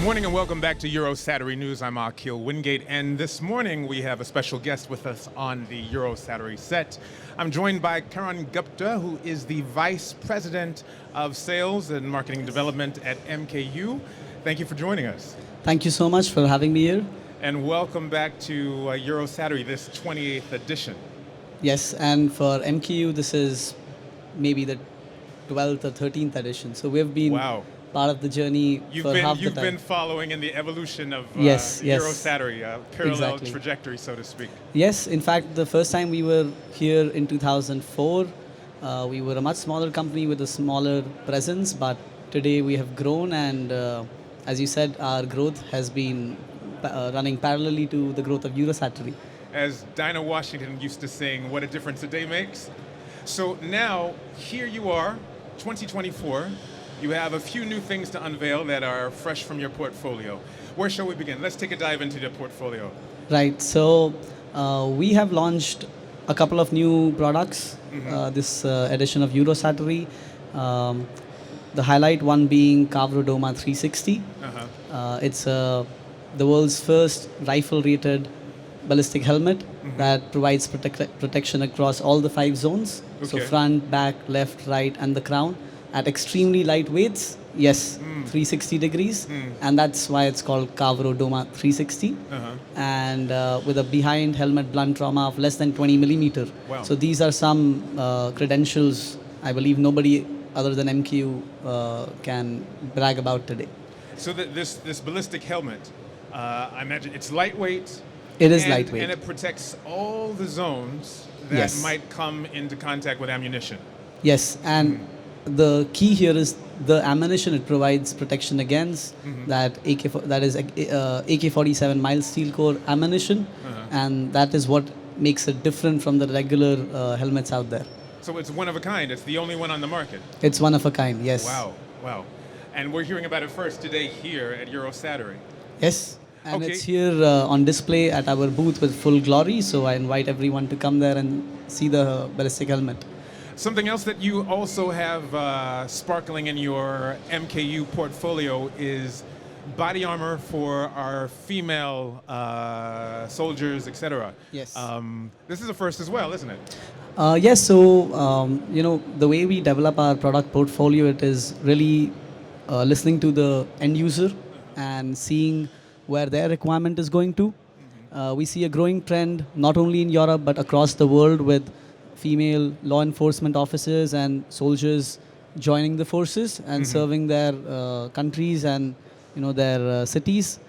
morning and welcome back to Eurosatory News. I'm Akil Wingate, and this morning we have a special guest with us on the Eurosatory set. I'm joined by Karan GUPTA, who is the Vice President of Sales and Marketing Development at MKU. Thank you for joining us. Thank you so much for having me here. And welcome back to Eurosatory, this 28th edition. Yes, and for MKU, this is maybe the 12th or 13th edition. So we've been part of the journey for half the time. You've been following in the evolution of yes. Eurosatory, parallel Exactly. trajectory, so to speak. Yes, in fact, the first time we were here in 2004, we were a much smaller company with a smaller presence, but today we have grown, and as you said, our growth has been running parallelly to the growth of Eurosatory. As Dinah Washington used to sing, what a difference a day makes. So now, here you are, 2024. You have a few new things to unveil that are fresh from your portfolio. Where shall we begin? Let's take a dive into the portfolio. Right. So we have launched a couple of new products this edition of Eurosatory. The highlight one being Kavrodoma 360. It's the world's first rifle-rated ballistic helmet that provides protection across all the 5 zones. So front, back, left, right, and the crown at extremely light weights. Yes, 360 degrees, and that's why it's called Kavrodoma 360. And with a behind helmet blunt trauma of less than 20 millimeter. Wow. So these are some credentials I believe nobody other than MKU can brag about today. So this ballistic helmet, I imagine it's lightweight. It is lightweight. And it protects all the zones that might come into contact with ammunition. Yes, and the key here is the ammunition it provides protection against, that is AK-47 mild steel core ammunition, and that is what makes it different from the regular helmets out there. So it's one of a kind. It's the only one on the market. It's one of a kind, yes. Wow. And we're hearing about it first today here at Eurosatory. Yes, and it's here on display at our booth with full glory, so I invite everyone to come there and see the ballistic helmet. Something else that you also have sparkling in your MKU portfolio is body armor for our female soldiers, etc. Yes. This is a first as well, isn't it? Yes, so the way we develop our product portfolio, it is really listening to the end user and seeing where their requirement is going to. We see a growing trend not only in Europe but across the world with female law enforcement officers and soldiers joining the forces and serving their countries and their cities.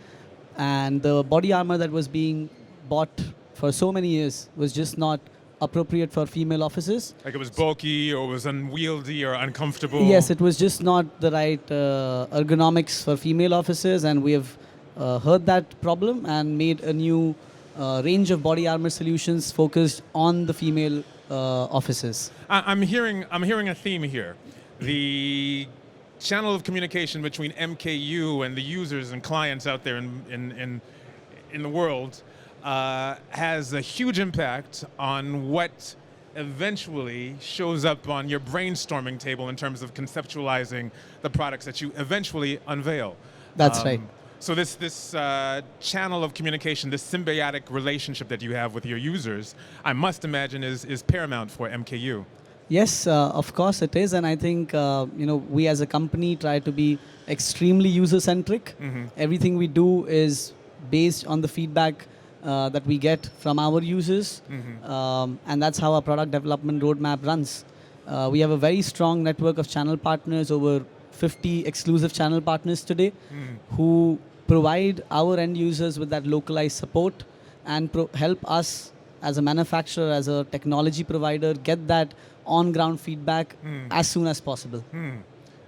And the body armor that was being bought for so many years was just not appropriate for female officers. Like it was bulky or was unwieldy or uncomfortable? Yes, it was just not the right ergonomics for female officers, and we have heard that problem and made a new range of body armor solutions focused on the female officers. I'm hearing a theme here. The channel of communication between MKU and the users and clients out there in the world has a huge impact on what eventually shows up on your brainstorming table in terms of conceptualizing the products that you eventually unveil. That's right. So this channel of communication, this symbiotic relationship that you have with your users, I must imagine is paramount for MKU. Yes, of course it is, and I think we as a company try to be extremely user-centric. Everything we do is based on the feedback that we get from our users, and that's how our product development roadmap runs. We have a very strong network of channel partners, over 50 exclusive channel partners today, who provide our end users with that localized support and help us as a manufacturer, as a technology provider, get that on-ground feedback as soon as possible.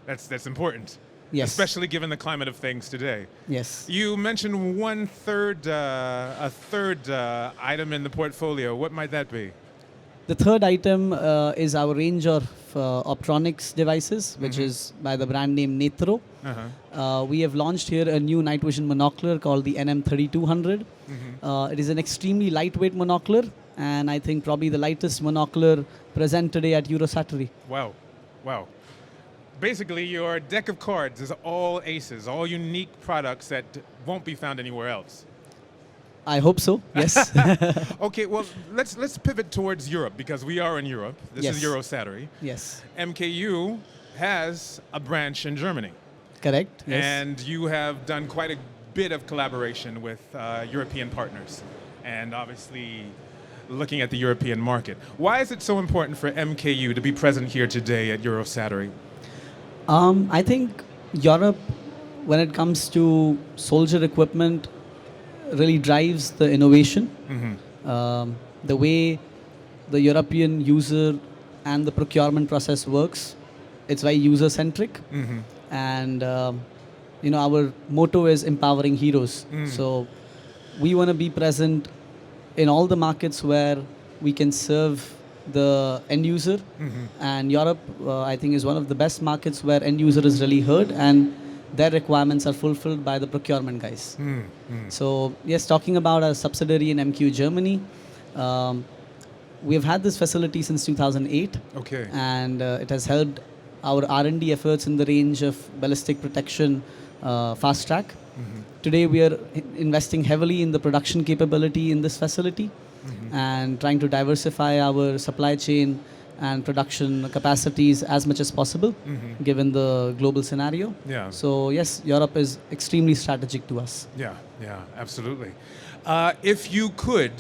That's important. Yes. Especially given the climate of things today. Yes. You mentioned a third item in the portfolio. What might that be? The third item is our range of optronics devices, which is by the brand name Netro. We have launched here a new night vision monocular called the NM3200. It is an extremely lightweight monocular, and I think probably the lightest monocular present today at Eurosatory. Wow. basically your deck of cards is all aces, all unique products that won't be found anywhere else. I hope so. Yes. Okay, well, let's pivot towards Europe because we are in Europe. This is Yes. Eurosatory. Yes. MKU has a branch in Germany. Correct. Yes. And you have done quite a bit of collaboration with European partners and obviously looking at the European market. Why is it so important for MKU to be present here today at Eurosatory? I think Europe, when it comes to soldier equipment, really drives the innovation. The way the European user and the procurement process works, it's very user-centric. And our motto is empowering heroes. So we want to be present in all the markets where we can serve the end user. And Europe, I think, is one of the best markets where end user is really heard and their requirements are fulfilled by the procurement guys. So yes, talking about a subsidiary in MKU Germany, we have had this facility since 2008. Okay. And it has helped our R&D efforts in the range of ballistic protection fast track. Today we are investing heavily in the production capability in this facility and trying to diversify our supply chain and production capacities as much as possible given the global scenario. Yeah. So yes, Europe is extremely strategic to us. Yeah, absolutely. If you could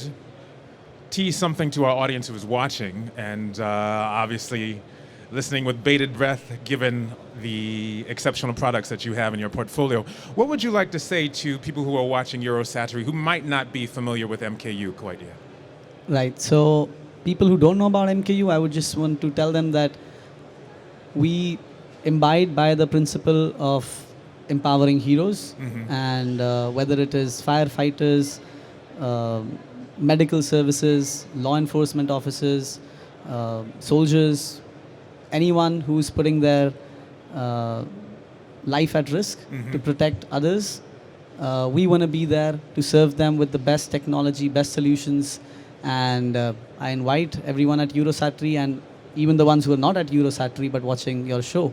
tease something to our audience who is watching and obviously listening with bated breath given the exceptional products that you have in your portfolio, what would you like to say to people who are watching Eurosatory who might not be familiar with MKU quite yet? Right. So people who don't know about MKU, I would just want to tell them that we abide by the principle of empowering heroes, and whether it is firefighters, medical services, law enforcement officers, soldiers, anyone who's putting their life at risk to protect others, we want to be there to serve them with the best technology, best solutions. And I invite everyone at Eurosatory and even the ones who are not at Eurosatory but watching your show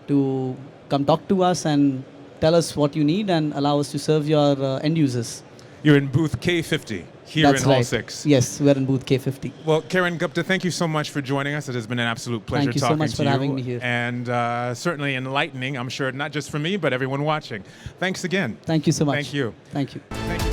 to come talk to us and tell us what you need and allow us to serve your end users. You're in booth K50 here That's in Hall right. 6. Yes, we're in booth K50. Well, Karan Gupta, thank you so much for joining us. It has been an absolute pleasure Thank you so talking much to for you. having me here. And certainly enlightening, I'm sure, not just for me, but everyone watching. Thanks again. Thank you so much. Thank you. Thank you. Thank you.